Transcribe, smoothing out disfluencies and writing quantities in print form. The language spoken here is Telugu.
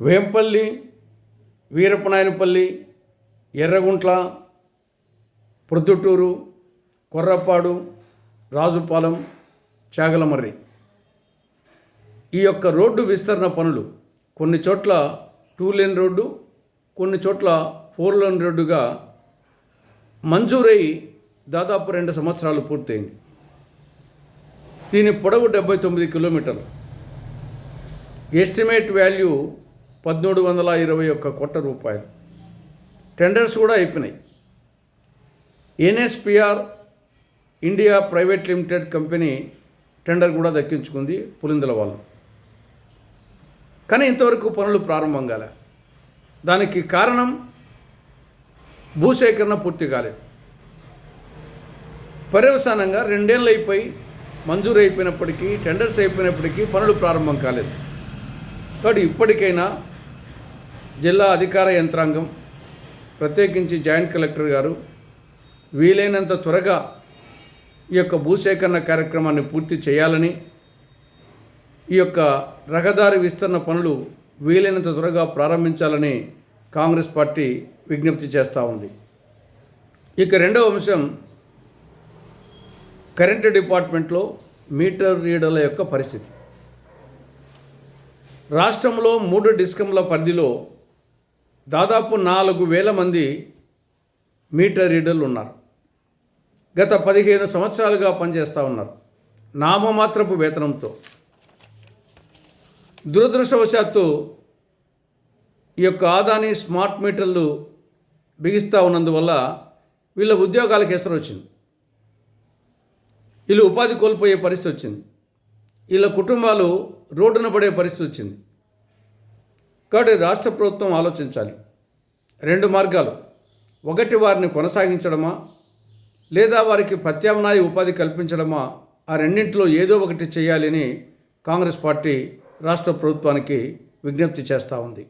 వేంపల్లి, వీరపనాయనపల్లి, ఎర్రగుంట్ల, ప్రొద్దుటూరు, కొర్రపాడు, రాజుపాలెం, చాగలమర్రి ఈ యొక్క రోడ్డు విస్తరణ పనులు కొన్ని చోట్ల 2 లేన్ రోడ్డు, కొన్ని చోట్ల 4 లేన్ రోడ్డుగా మంజూరై దాదాపు 2 సంవత్సరాలు పూర్తయింది. దీని పొడవు 79 కిలోమీటర్లు. ఎస్టిమేట్ వాల్యూ 1,321 కోట్ల రూపాయలు. టెండర్స్ కూడా అయిపోయినాయి. NSPR India private limited company tender కూడా దక్కించుకుంది పులిందల వాళ్ళు. కానీ ఇంతవరకు పనులు ప్రారంభం కాలే. దానికి కారణం భూసేకరణ పూర్తి కాలేదు. పర్యవసానంగా 2 ఏళ్ళు అయిపోయి మంజూరు అయిపోయినప్పటికీ, టెండర్స్ అయిపోయినప్పటికీ పనులు ప్రారంభం కాలేదు. కాబట్టి ఇప్పటికైనా జిల్లా అధికార యంత్రాంగం, ప్రత్యేకించి జాయింట్ కలెక్టర్ గారు వీలైనంత త్వరగా ఈ యొక్క భూసేకరణ కార్యక్రమాన్ని పూర్తి చేయాలని, ఈ యొక్క రహదారి విస్తరణ పనులు వీలైనంత త్వరగా ప్రారంభించాలని కాంగ్రెస్ పార్టీ విజ్ఞప్తి చేస్తూ ఉంది. ఇక రెండవ అంశం, కరెంటు డిపార్ట్మెంట్లో మీటర్ రీడర్ల యొక్క పరిస్థితి. రాష్ట్రంలో 3 డిస్కంల పరిధిలో దాదాపు 4,000 మంది మీటర్ రీడర్లు ఉన్నారు. గత 15 సంవత్సరాలుగా పనిచేస్తూ ఉన్నారు నామమాత్రపు వేతనంతో. దురదృష్టవశాత్తు ఈ యొక్క ఆదాని స్మార్ట్ మీటర్లు బిగిస్తూ ఉన్నందువల్ల వీళ్ళ ఉద్యోగాలకు ఎసరు వచ్చింది. వీళ్ళు ఉపాధి కోల్పోయే పరిస్థితి వచ్చింది. వీళ్ళ కుటుంబాలు రోడ్డున పడే పరిస్థితి వచ్చింది. కాబట్టి రాష్ట్ర ప్రభుత్వం ఆలోచించాలి. 2 మార్గాలు. ఒకటి, వారిని కొనసాగించడమా, లేదా వారికి ప్రత్యామ్నాయ ఉపాధి కల్పించడమా, ఆ రెండింటిలో ఏదో ఒకటి చేయాలని కాంగ్రెస్ పార్టీ రాష్ట్ర ప్రభుత్వానికి విజ్ఞప్తి చేస్తూ ఉంది.